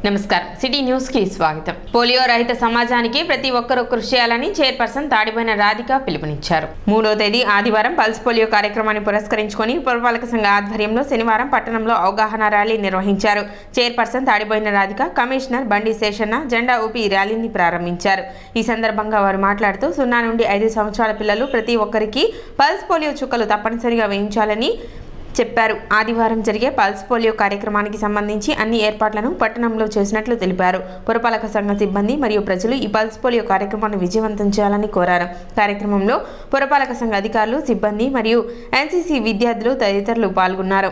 నమస్కారం city news కి స్వాగతం। పోలియో రహిత సమాజానికి ప్రతి ఒక్కరూ కృషి చేయాలని చైర్పర్సన్ తాడిబోయిన రాధిక పిలుపునిచ్చారు। 3వ తేదీ ఆదివారం పల్స్ పోలియో కార్యక్రమాన్ని పురస్కరించుకొని పురపాలక సంఘ ఆధ్వర్యంలో శనివారం పట్టణంలో అవగాహన ర్యాలీ నిర్వహించారు। చైర్పర్సన్ తాడిబోయిన రాధిక, కమిషనర్ బండి శేషన్న జెండా ఊపి ర్యాలీని ప్రారంభించారు। ఈ సందర్భంగా వారు మాట్లాడుతూ 0 నుండి 5 సంవత్సరాల పిల్లలు ప్రతి ఒక్కరికి పల్స్ పోలియో చుక్కలు తప్పనిసరిగా వేయించాలని చెప్పారు। ఆదివారం జరిగే పల్స్ పోలియో కార్యక్రమానికి సంబంధించి అన్ని ఏర్పాట్లను పట్టణంలో చేసినట్లు తెలిపారు। పురపాలక సంఘ సిబ్బంది మరియు ప్రజలు ఈ పల్స్ పోలియో కార్యక్రమాన్ని విజయవంతం చేయాలని కోరారు। కార్యక్రమంలో పురపాలక సంఘ అధికారులు, సిబ్బంది మరియు ఎన్సీసీ విద్యార్థులు తదితరులు పాల్గొన్నారు।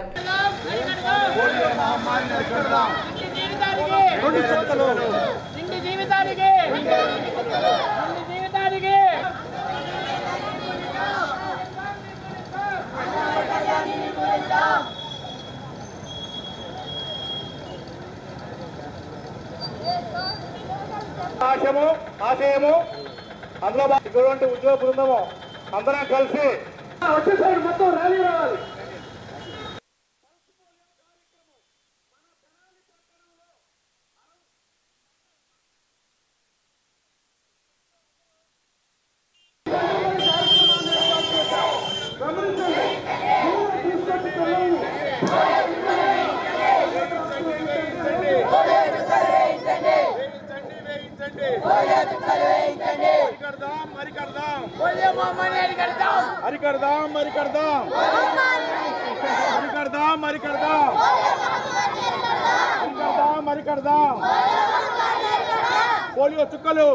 ఆశయము అందులో ఇటువంటి ఉద్యోగ బృందము అందరం కలిసి వచ్చే సైడ్ మొత్తం ర్యాలీ రావాలి। పోలియో చుక్కలు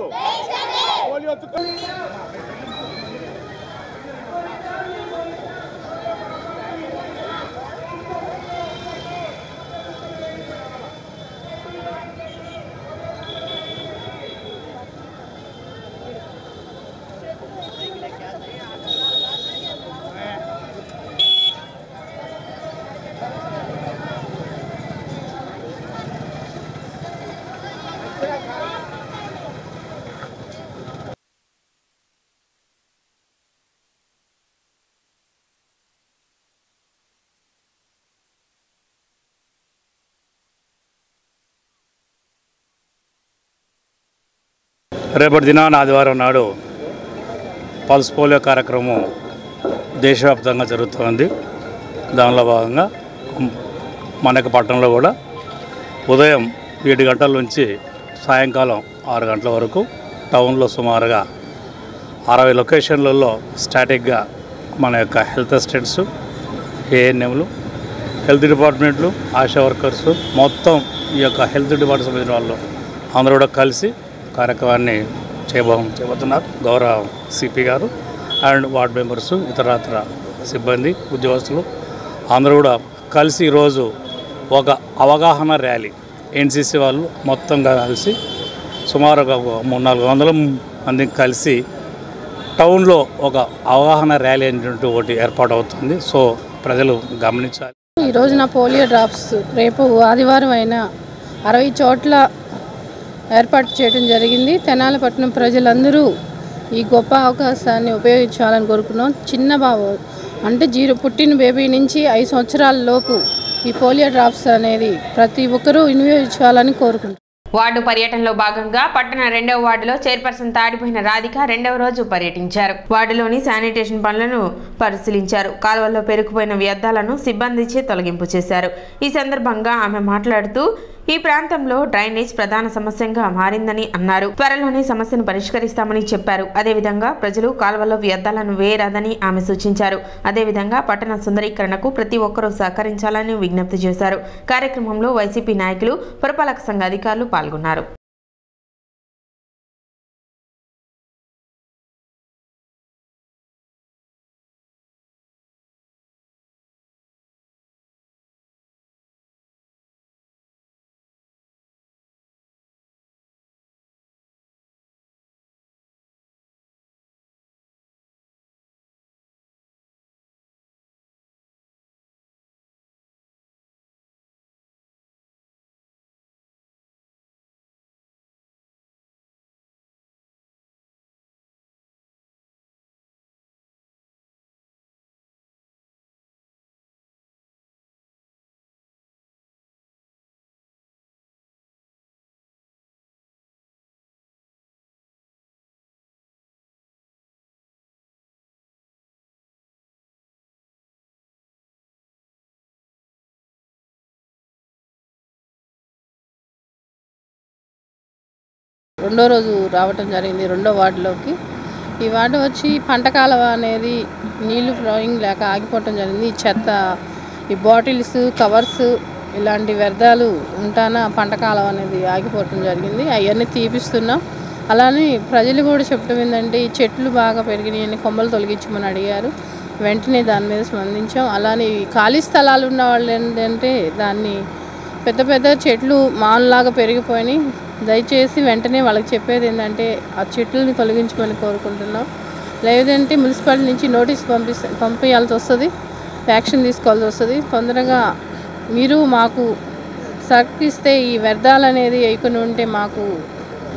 రేపటి దినాన ఆదివారం నాడు పల్స్ పోలియో కార్యక్రమం దేశవ్యాప్తంగా జరుగుతుంది। దానిలో భాగంగా మనకి పట్టణంలో కూడా ఉదయం 7 గంటల నుంచి సాయంకాలం 6 గంటల వరకు టౌన్లో సుమారుగా 60 లొకేషన్లలో స్టాటిక్గా మన యొక్క హెల్త్ అసిస్టెంట్స్, ఏఎన్ఎంలు, హెల్త్ డిపార్ట్మెంట్లు, ఆశా వర్కర్స్, మొత్తం ఈ యొక్క హెల్త్ డిపార్ట్మెంట్ సంబంధించిన వాళ్ళు అందరూ కూడా కలిసి కార్యక్రమాన్ని చేయబోతున్నారు। గౌరవ సిపి గారు అండ్ వార్డ్ మెంబర్స్, ఇతర సిబ్బంది, ఉద్యోగస్తులు అందరూ కూడా కలిసి ఈరోజు ఒక అవగాహన ర్యాలీ ఎన్సీసీ వాళ్ళు మొత్తంగా కలిసి సుమారుగా 300-400 మందికి కలిసి టౌన్లో ఒక అవగాహన ర్యాలీ అనేటువంటి ఒకటి ఏర్పాటు అవుతుంది। సో ప్రజలు గమనించాలి। ఈరోజు నా పోలియో డ్రాప్స్ రేపు ఆదివారం అయినా 60 చోట్ల ఏర్పాటు చేయడం జరిగింది। తెనాలిపట్నం ప్రజలందరూ ఈ గొప్ప అవకాశాన్ని ఉపయోగించాలని కోరుకున్నాం। చిన్న బాబు అంటే పుట్టిన బేబీ నుంచి 5 సంవత్సరాల లోపు ఈ పోలియో డ్రాప్స్ అనేది ప్రతి ఒక్కరూ వినియోగించాలని కోరుకుంటున్నాం। వార్డు పర్యటనలో భాగంగా పట్టణ 2వ వార్డులో చైర్పర్సన్ తాడిపోయిన రాధిక 2వ రోజు పర్యటించారు। వార్డులోని శానిటేషన్ పనులను పరిశీలించారు। కాలువల్లో పెరుకుపోయిన వ్యర్థాలను సిబ్బందిచే తొలగింపు చేశారు। ఈ సందర్భంగా ఆమె మాట్లాడుతూ ఈ ప్రాంతంలో డ్రైనేజ్ ప్రధాన సమస్యగా మారిందని అన్నారు। త్వరలోనే సమస్యను పరిష్కరిస్తామని చెప్పారు। అదేవిధంగా ప్రజలు కాలువల్లో వ్యర్థాలను వేయరాదని ఆమె సూచించారు। అదేవిధంగా పట్టణ సుందరీకరణకు ప్రతి ఒక్కరూ సహకరించాలని విజ్ఞప్తి చేశారు। కార్యక్రమంలో వైసీపీ నాయకులు, పురపాలక సంఘ అధికారులు పాల్గొన్నారు। రెండో రోజు రావటం జరిగింది రెండో వార్డులోకి. ఈ వార్డు వచ్చి పంట కాలువ అనేది నీళ్లు ఫ్లోయింగ్ లేక ఆగిపోవటం జరిగింది. ఈ చెత్త, ఈ బాటిల్స్, కవర్స్ ఇలాంటి వ్యర్థాలు ఉంటాన పంట కాలువ అనేది ఆగిపోవటం జరిగింది. అవన్నీ తీపిస్తున్నాం. అలానే ప్రజలు కూడా చెప్పడం ఏంటంటే ఈ చెట్లు బాగా పెరిగినాయని కొమ్మలు తొలగించమని అడిగారు. వెంటనే దాని మీద స్పందించాం. అలానే ఖాళీ స్థలాలు ఉన్న వాళ్ళు ఏంటంటే దాన్ని పెద్ద పెద్ద చెట్లు మానులాగా పెరిగిపోయినాయి. దయచేసి వెంటనే వాళ్ళకి చెప్పేది ఏంటంటే ఆ చెట్లని తొలగించమని కోరుకుంటున్నాం. లేదంటే మున్సిపాలిటీ నుంచి నోటీస్ పంపించాల్సి వస్తుంది, యాక్షన్ తీసుకోవాల్సి వస్తుంది. తొందరగా మీరు మాకు సహకరిస్తే ఈ వ్యర్థాలు అనేది వేయకుండా ఉంటే మాకు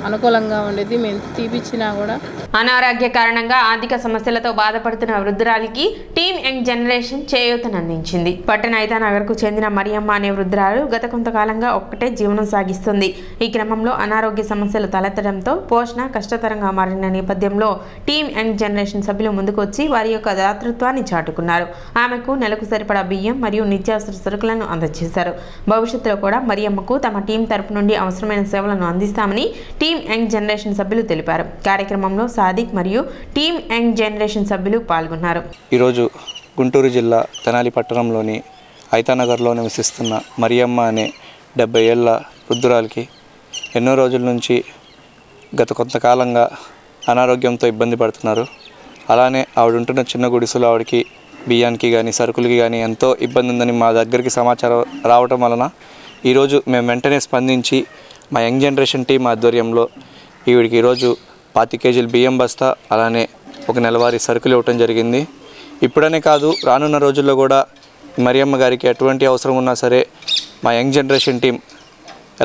అనుకూలంగా ఉండేది. మేము తీపిచ్చినా కూడా. అనారోగ్య కారణంగా ఆర్థిక సమస్యలతో బాధపడుతున్న వృద్ధురాలికి టీమ్ యంగ్ జనరేషన్ చేయూతనందించింది. పట్టణ ఐతానగర్కు చెందిన మరియమ్మ అనే వృద్ధురాలు గత కొంతకాలంగా ఒక్కటే జీవనం సాగిస్తుంది. ఈ క్రమంలో అనారోగ్య సమస్యలు తలెత్తడంతో పోషణ కష్టతరంగా మారిన నేపథ్యంలో టీమ్ యంగ్ జనరేషన్ సభ్యులు ముందుకు వచ్చి వారి యొక్క దాతృత్వాన్ని చాటుకున్నారు. ఆమెకు నెలకు సరిపడా బియ్యం మరియు నిత్యావసర సరుకులను అందజేశారు. భవిష్యత్తులో కూడా మరియమ్మకు తమ టీం తరపు నుండి అవసరమైన సేవలను అందిస్తామని టీమ్ యంగ్ జనరేషన్ సభ్యులు తెలిపారు. కార్యక్రమంలో సాదిక్ మరియు టీమ్ యంగ్ జనరేషన్ సభ్యులు పాల్గొన్నారు. ఈరోజు గుంటూరు జిల్లా తెనాలి పట్టణంలోని ఐతానగర్లో నివసిస్తున్న మరియమ్మ అనే 70 ఏళ్ల వృద్ధురాలికి ఎన్నో రోజుల నుంచి గత కొంతకాలంగా అనారోగ్యంతో ఇబ్బంది పడుతున్నారు. అలానే ఆవిడ ఉంటున్న చిన్న గుడిసెలో ఆవిడకి బియ్యానికి కానీ సరుకులకి కానీ ఎంతో ఇబ్బంది ఉందని మా దగ్గరికి సమాచారం రావటం వలన ఈరోజు మేము వెంటనే స్పందించి మా యంగ్ జనరేషన్ టీం ఆధ్వర్యంలో ఈవిడికి ఈరోజు 25 కేజీల బియ్యం బస్తా అలానే ఒక నెలవారీ సరుకులు ఇవ్వటం జరిగింది. ఇప్పుడనే కాదు, రానున్న రోజుల్లో కూడా మరియమ్మ గారికి ఎటువంటి అవసరం ఉన్నా సరే మా యంగ్ జనరేషన్ టీం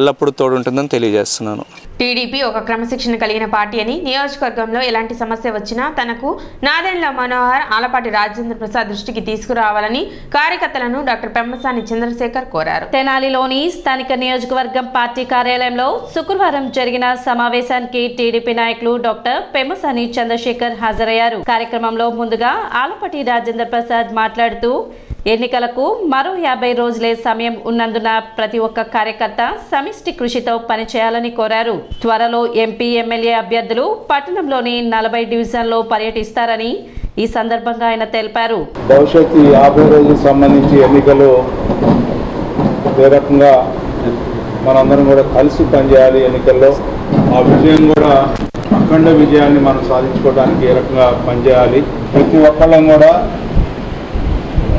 ఎల్లప్పుడూ తోడుంటుందని తెలియజేస్తున్నాను. టీడీపీ ఒక క్రమశిక్షణ కలిగిన పార్టీ అని, నియోజకవర్గంలో ఎలాంటి సమస్య వచ్చినా తనకు నాదెండ్ల మనోహర్, ఆలపాటి రాజేంద్ర ప్రసాద్ దృష్టికి తీసుకురావాలని కార్యకర్తలను డాక్టర్ పెమ్మసాని చంద్రశేఖర్ కోరారు. తెనాలిలోని స్థానిక నియోజకవర్గం పార్టీ కార్యాలయంలో శుక్రవారం జరిగిన సమావేశానికి టీడీపీ నాయకులు డాక్టర్ పెమ్మసాని చంద్రశేఖర్ హాజరయ్యారు. కార్యక్రమంలో ముందుగా ఆలపాటి రాజేంద్ర ప్రసాద్ మాట్లాడుతూ ఎన్నికలకు మరో 50 రోజులే సమయం ఉన్నందున ప్రతి ఒక్క కార్యకర్త సమిష్టి కృషితో పనిచేయాలని కోరారు. త్వరలో ఎంపీ, ఎమ్మెల్యే అభ్యర్థులు పట్టణంలోని 40 డివిజన్లో పర్యటిస్తారని ఈ సందర్భంగా ఆయన తెలిపారు. భవిష్యత్తు 50 రోజులకు సంబంధించి ఎన్నికలు ఏ రకంగా మనందరం కూడా కలిసి పనిచేయాలి. ఎన్నికల్లో ఆ విజయం కూడా అఖండ విజయాన్ని మనం సాధించుకోవడానికి ఏ రకంగా పనిచేయాలి. ప్రతి ఒక్కళ్ళం కూడా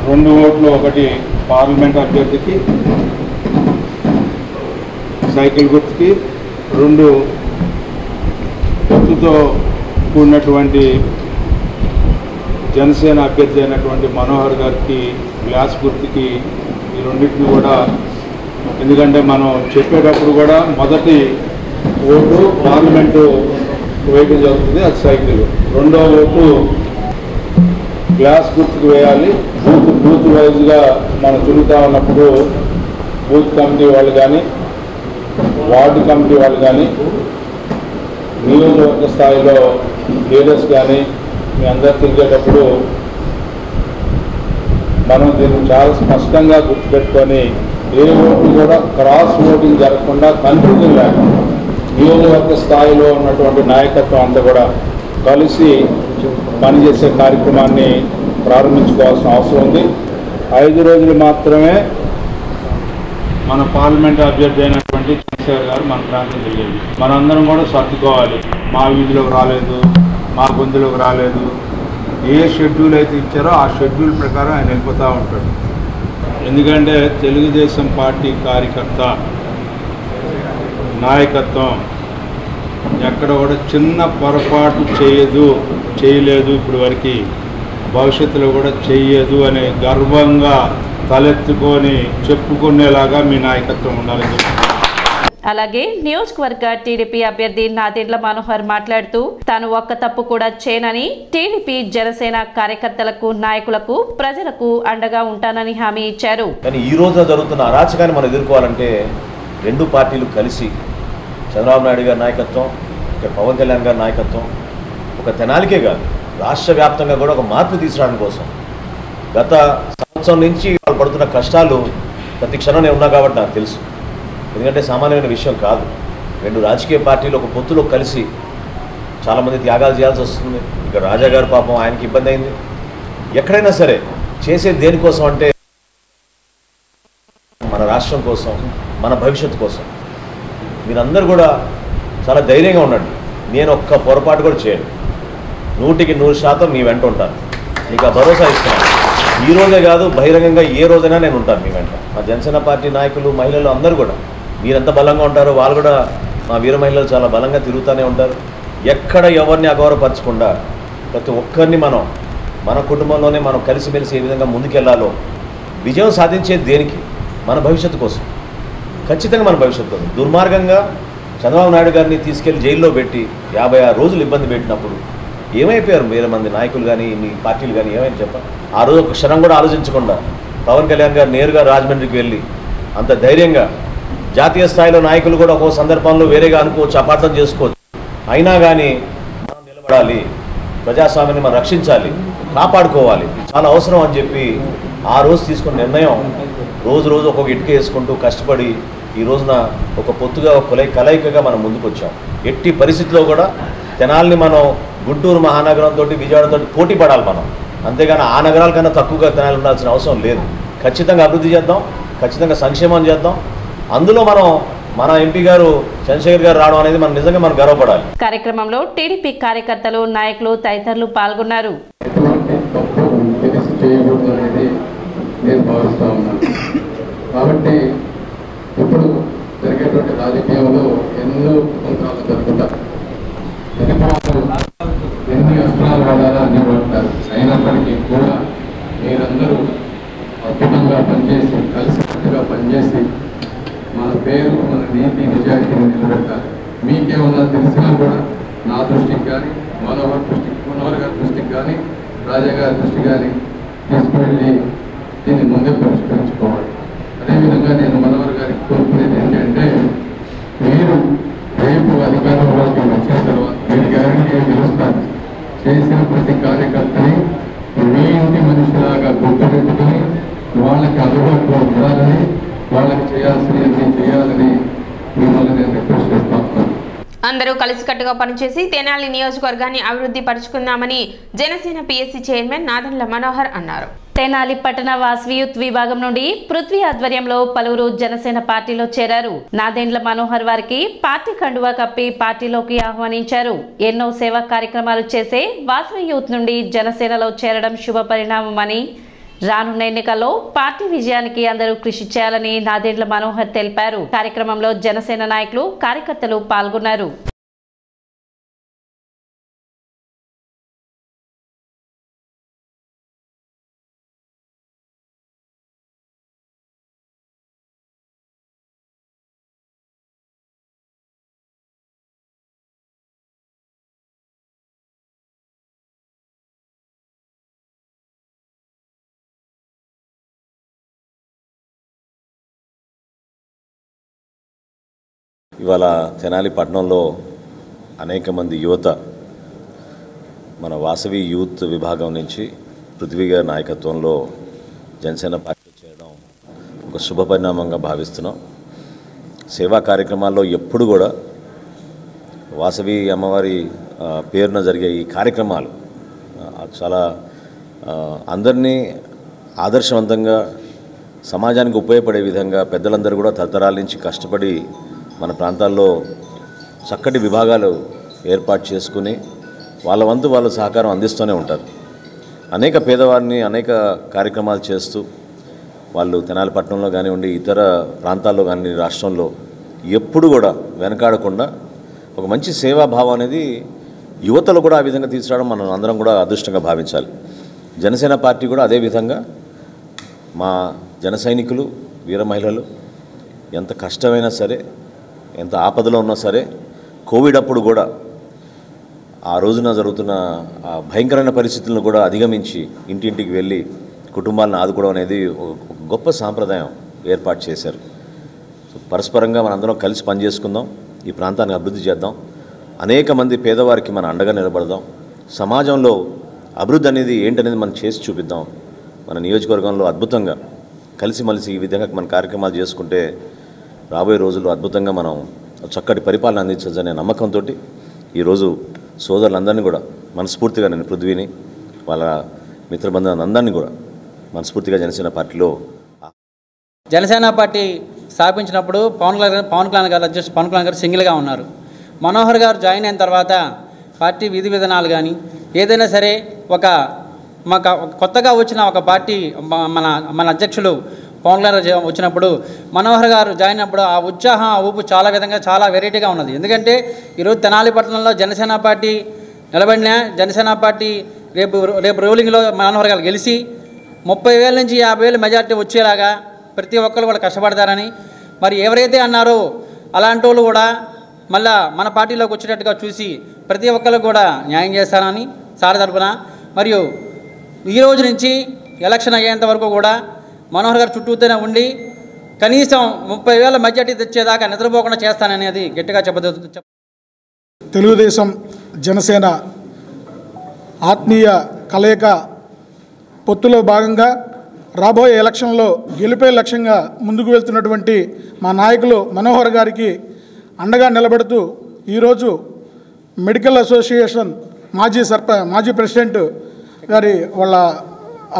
2 ఓట్లు, ఒకటి పార్లమెంట్ అభ్యర్థికి సైకిల్ గుర్తుకి, 2 గుర్తుతో కూడినటువంటి జనసేన అభ్యర్థి అయినటువంటి మనోహర్ గారికి గ్లాస్ గుర్తుకి, ఈ రెండింటిని కూడా, ఎందుకంటే మనం చెప్పేటప్పుడు కూడా మొదటి ఓటు పార్లమెంటు వేయడం జరుగుతుంది, అది సైకిల్. 2వ ఓటు గ్లాస్ గుర్తుకు వేయాలి. బూత్ వైజ్గా మనం తిరుగుతూ ఉన్నప్పుడు బూత్ కమిటీ వాళ్ళు కానీ, వార్డు కమిటీ వాళ్ళు కానీ, నియోజకవర్గ స్థాయిలో లీడర్స్ కానీ మీ అందరు తిరిగేటప్పుడు మనం దీన్ని చాలా స్పష్టంగా గుర్తుపెట్టుకొని ఏ ఓటు కూడా క్రాస్ ఓటింగ్ జరగకుండా, కన్ఫ్యూజన్ లేకుండా నియోజకవర్గ స్థాయిలో ఉన్నటువంటి నాయకత్వం అంతా కూడా కలిసి పనిచేసే కార్యక్రమాన్ని ప్రారంభించుకోవాల్సిన అవసరం ఉంది. 5 రోజులు మాత్రమే మన పార్లమెంట్ అభ్యర్థి అయినటువంటి చంద్రశేఖర్ గారు మన ప్రాంతం తిరిగేది. మనందరం కూడా సర్దుకోవాలి. మా వీధిలోకి రాలేదు, మా గొంతులోకి రాలేదు, ఏ షెడ్యూల్ అయితే ఇచ్చారో ఆ షెడ్యూల్ ప్రకారం ఆయన వెళ్ళిపోతూ ఉంటాడు. ఎందుకంటే తెలుగుదేశం పార్టీ కార్యకర్త నాయకత్వం ఎక్కడ కూడా చిన్న పొరపాటు చేయలేదు ఇప్పుడు వరకు, భవిష్యత్తులో కూడా చెయ్యదు అనే గర్వంగా తలెత్తుకొని చెప్పుకునేలాగా మీ నాయకత్వం ఉండాలని చెప్పి. అలాగే నియోజకవర్గ టీడీపీ అభ్యర్థి నాదెండ్ల మనోహర్ మాట్లాడుతూ తాను ఒక్క తప్పు కూడా చేయనని, టీడీపీ జనసేన కార్యకర్తలకు, నాయకులకు, ప్రజలకు అండగా ఉంటానని హామీ ఇచ్చారు. కానీ ఈ రోజున జరుగుతున్న అరాచకాన్ని మనం ఎదుర్కోవాలంటే 2 పార్టీలు కలిసి, చంద్రబాబు నాయుడు గారి నాయకత్వం, పవన్ కళ్యాణ్ గారి నాయకత్వం, ఒక తెనాలికే కాదు రాష్ట్ర వ్యాప్తంగా కూడా ఒక మార్పు తీసుకురావడం కోసం గత సంవత్సరం నుంచి వాళ్ళు పడుతున్న కష్టాలు ప్రతి క్షణం నేను ఉన్నా కాబట్టి నాకు తెలుసు. ఎందుకంటే సామాన్యమైన విషయం కాదు. రెండు రాజకీయ పార్టీలు ఒక పొత్తులో కలిసి చాలామంది త్యాగాలు చేయాల్సి వస్తుంది. ఇక్కడ రాజా గారు పాపం ఆయనకి ఇబ్బంది అయింది. ఎక్కడైనా సరే చేసేది దేనికోసం అంటే మన రాష్ట్రం కోసం, మన భవిష్యత్తు కోసం. మీరందరూ కూడా చాలా ధైర్యంగా ఉండండి. నేను ఒక్క పొరపాటు కూడా చేయను. 100% మీ వెంట ఉంటాను. మీకు ఆ భరోసా ఇస్తున్నాను. ఈ రోజే కాదు, బహిరంగంగా ఏ రోజైనా నేను ఉంటాను మీ వెంట. మా జనసేన పార్టీ నాయకులు, మహిళలు అందరూ కూడా మీరెంత బలంగా ఉంటారో వాళ్ళు కూడా, మా వీర మహిళలు చాలా బలంగా తిరుగుతూనే ఉంటారు. ఎక్కడ ఎవరిని అగౌరవపరచకుండా ప్రతి ఒక్కరిని మన కుటుంబంలోనే మనం కలిసిమెలిసి ఏ విధంగా ముందుకెళ్లాలో, విజయం సాధించేది దేనికి? మన భవిష్యత్తు కోసం, ఖచ్చితంగా మన భవిష్యత్తు కోసం. దుర్మార్గంగా చంద్రబాబు నాయుడు గారిని తీసుకెళ్లి జైల్లో పెట్టి 56 రోజులు ఇబ్బంది పెట్టినప్పుడు ఏమైపోయారు వేరే మంది నాయకులు కానీ, మీ పార్టీలు కానీ ఏమైనా చెప్పండి. ఆ రోజు ఒక క్షణం కూడా ఆలోచించకుండా పవన్ కళ్యాణ్ గారు నేరుగా రాజమండ్రికి వెళ్ళి అంత ధైర్యంగా, జాతీయ స్థాయిలో నాయకులు కూడా ఒక్కో సందర్భంలో వేరేగా అనుకోవచ్చు, అపార్థం చేసుకోవచ్చు, అయినా కానీ మనం నిలబడాలి, ప్రజాస్వామ్యాన్ని మనం రక్షించాలి, కాపాడుకోవాలి, చాలా అవసరం అని చెప్పి ఆ రోజు తీసుకున్న నిర్ణయం రోజు రోజు ఒక్కొక్క ఇటుక వేసుకుంటూ కష్టపడి ఈ రోజున ఒక పొత్తుగా, ఒక కలయికగా మనం ముందుకు వచ్చాం. ఎట్టి పరిస్థితిలో కూడా తెనాలిని మనం గుంటూరు మహానగరంతో, విజయవాడతో పోటీ పడాలి మనం. అంతేగాని ఆ నగరాల కన్నా తక్కువగా తెనాలి ఉండాల్సిన అవసరం లేదు. ఖచ్చితంగా అభివృద్ధి చేద్దాం, ఖచ్చితంగా సంక్షేమం చేద్దాం. అందులో మన ఎంపీ గారు చంద్రశేఖర్ గారు రావడం అనేది మనం నిజంగా మనం గర్వపడాలి. కార్యక్రమంలో టీడీపీ కార్యకర్తలు, నాయకులు తదితరులు పాల్గొన్నారు. కాబట్టి ఇప్పుడు జరిగేటువంటి రాజకీయంలో ఎన్నో కుతంత్రాలు జరుగుతారు, ఎన్ని అస్త్రాలు వాడాలా అన్ని వాడతారు. అయినప్పటికీ కూడా మీరందరూ అద్భుతంగా పనిచేసి, కలిసికట్టుగా పనిచేసి మన పేరు, మన నీతి, నిజాయితీని నిలబెట్టాలి. మీకేమన్నా తెలిసినా కూడా నా దృష్టికి కానీ, మనోహర్ గారి దృష్టికి కానీ, రాజా గారి దృష్టికి కానీ తీసుకువెళ్ళి దీన్ని ముందే పరిష్కరించుకోవాలి. అదేవిధంగా నేను మనోహర్ గారికి కోరుకునేది ఏంటంటే, మీరు రేపు అధికారంలోకి వచ్చిన తర్వాత మీరు గ్యారంటీ గెలుస్తారు. చేసిన ప్రతి కార్యకర్తని మీ ఇంటి మనిషిలాగా గుర్తుపెట్టుకుని వాళ్ళకి అందుబాటులో ఉండాలని, వాళ్ళకి చేయాల్సినవన్నీ చేయాలని మిమ్మల్ని నేను రిక్వెస్ట్ చేస్తాను. అందరూ కలిసికట్టుగా పనిచేసి తెనాలి నియోజకవర్గాన్ని అభివృద్ధి పరుచుకుందామని జనసేన పిఎస్సి చైర్మన్ నాదెండ్ల మనోహర్ అన్నారు. తెనాలి పట్టణ వాసవి యూత్ విభాగం నుండి పృథ్వీ ఆధ్వర్యంలో పలువురు జనసేన పార్టీలో చేరారు. నాదెండ్ల మనోహర్ వారికి పార్టీ కండువా కప్పి పార్టీలోకి ఆహ్వానించారు. ఎన్నో సేవా కార్యక్రమాలు చేసే వాసవి యూత్ నుండి జనసేనలో చేరడం శుభ పరిణామమని, రానున్న ఎన్నికల్లో పార్టీ విజయానికి అందరూ కృషి చేయాలని నాదెండ్ల మనోహర్ తెలిపారు. కార్యక్రమంలో జనసేన నాయకులు, కార్యకర్తలు పాల్గొన్నారు. ఇవాళ తెనాలి పట్టణంలో అనేక మంది యువత మన వాసవి యూత్ విభాగం నుంచి పృథ్వీ గారి నాయకత్వంలో జనసేన పార్టీ చేయడం ఒక శుభ పరిణామంగా భావిస్తున్నాం. సేవా కార్యక్రమాల్లో ఎప్పుడు కూడా వాసవి అమ్మవారి పేరున జరిగే ఈ కార్యక్రమాలు చాలా అందరినీ ఆదర్శవంతంగా, సమాజానికి ఉపయోగపడే విధంగా పెద్దలందరూ కూడా తరతరాల నుంచి కష్టపడి మన ప్రాంతాల్లో చక్కటి విభాగాలు ఏర్పాటు చేసుకుని వాళ్ళ వంతు వాళ్ళ సహకారం అందిస్తూనే ఉంటారు. అనేక పేదవారిని అనేక కార్యక్రమాలు చేస్తూ వాళ్ళు తెనాలి పట్టణంలో కానివ్వండి, ఇతర ప్రాంతాల్లో కానీ రాష్ట్రంలో ఎప్పుడు కూడా వెనకాడకుండా ఒక మంచి సేవాభావం అనేది యువతలో కూడా ఆ విధంగా తీసుకురావడం మనం అందరం కూడా అదృష్టంగా భావించాలి. జనసేన పార్టీ కూడా అదేవిధంగా మా జన సైనికులు, వీర మహిళలు ఎంత కష్టమైనా సరే, ఎంత ఆపదలో ఉన్నా సరే, కోవిడ్ అప్పుడు కూడా ఆ రోజున జరుగుతున్న ఆ భయంకరమైన పరిస్థితులను కూడా అధిగమించి ఇంటింటికి వెళ్ళి కుటుంబాలను ఆదుకోవడం అనేది ఒక గొప్ప సాంప్రదాయం ఏర్పాటు చేశారు. పరస్పరంగా మనందరం కలిసి పనిచేసుకుందాం, ఈ ప్రాంతాన్ని అభివృద్ధి చేద్దాం, అనేక మంది పేదవారికి మన అండగా నిలబడదాం, సమాజంలో అభివృద్ధి అనేది ఏంటనేది మనం చేసి చూపిద్దాం. మన నియోజకవర్గంలో అద్భుతంగా కలిసిమలిసి ఈ విధంగా మన కార్యక్రమాలు చేసుకుంటే రాబోయే రోజుల్లో అద్భుతంగా మనం చక్కటి పరిపాలన అందించవచ్చనే నమ్మకంతో ఈరోజు సోదరులందరినీ కూడా మనస్ఫూర్తిగా నేను పృథ్వీని వాళ్ళ మిత్రబంధువులందరినీ కూడా మనస్ఫూర్తిగా జనసేన పార్టీ స్థాపించినప్పుడు పవన్ కళ్యాణ్ గారు అధ్యక్షుడు పవన్ కళ్యాణ్ గారు సింగిల్గా ఉన్నారు. మనోహర్ గారు జాయిన్ అయిన తర్వాత పార్టీ విధి విధానాలు కానీ ఏదైనా సరే మాకు కొత్తగా వచ్చిన ఒక పార్టీ మన అధ్యక్షులు పవన్ కళ్యాణ్ గారు వచ్చినప్పుడు మనోహర్ గారు జాయిన్ అయినప్పుడు ఆ ఉత్సాహం ఆ ఊపు చాలా వెరైటీగా ఉన్నది. ఎందుకంటే ఈరోజు తెనాలి పట్టణంలో జనసేన పార్టీ నిలబడినా జనసేన పార్టీ రేపు రూలింగ్లో మనోహర్ గారు గెలిచి 30,000 నుంచి 50,000 మెజార్టీ వచ్చేలాగా ప్రతి ఒక్కరు కూడా కష్టపడతారని, మరి ఎవరైతే అన్నారో అలాంటి వాళ్ళు కూడా మళ్ళా మన పార్టీలోకి వచ్చేటట్టుగా చూసి ప్రతి ఒక్కరు కూడా న్యాయం చేస్తారని సార్ తరపున, మరియు ఈ రోజు నుంచి ఎలక్షన్ అయ్యేంత వరకు కూడా మనోహర్ గారు చుట్టూతోనే ఉండి కనీసం 30,000 మెజార్టీ తెచ్చేదాకా నిద్రపోకుండా చేస్తాననేది గట్టిగా చెప్పదు. తెలుగుదేశం జనసేన ఆత్మీయ కలయిక పొత్తులో భాగంగా రాబోయే ఎలక్షన్లో గెలిపే లక్ష్యంగా ముందుకు వెళ్తున్నటువంటి మా నాయకులు మనోహర్ గారికి అండగా నిలబడుతూ ఈరోజు మెడికల్ అసోసియేషన్ మాజీ ప్రెసిడెంట్ గారి వాళ్ళ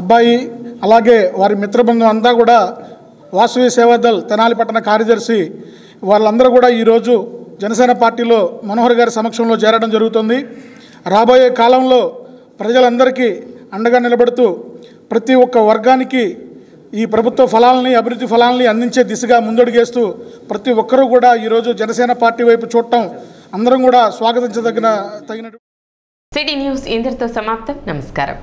అబ్బాయి అలాగే వారి మిత్రబృందం అంతా కూడా వాసవి సేవాదల్ తెనాలి పట్టణ కార్యదర్శి వాళ్ళందరూ కూడా ఈరోజు జనసేన పార్టీలో మనోహర్ గారి సమక్షంలో చేరడం జరుగుతుంది. రాబోయే కాలంలో ప్రజలందరికీ అండగా నిలబడుతూ ప్రతి ఒక్క వర్గానికి ఈ ప్రభుత్వ ఫలాలని అభివృద్ధి ఫలాలని అందించే దిశగా ముందడుగేస్తూ ప్రతి ఒక్కరూ కూడా ఈరోజు జనసేన పార్టీ వైపు చూడటం అందరం కూడా స్వాగతించదగిన సిటీ న్యూస్ ఇంతటితో సమాప్తం. నమస్కారం.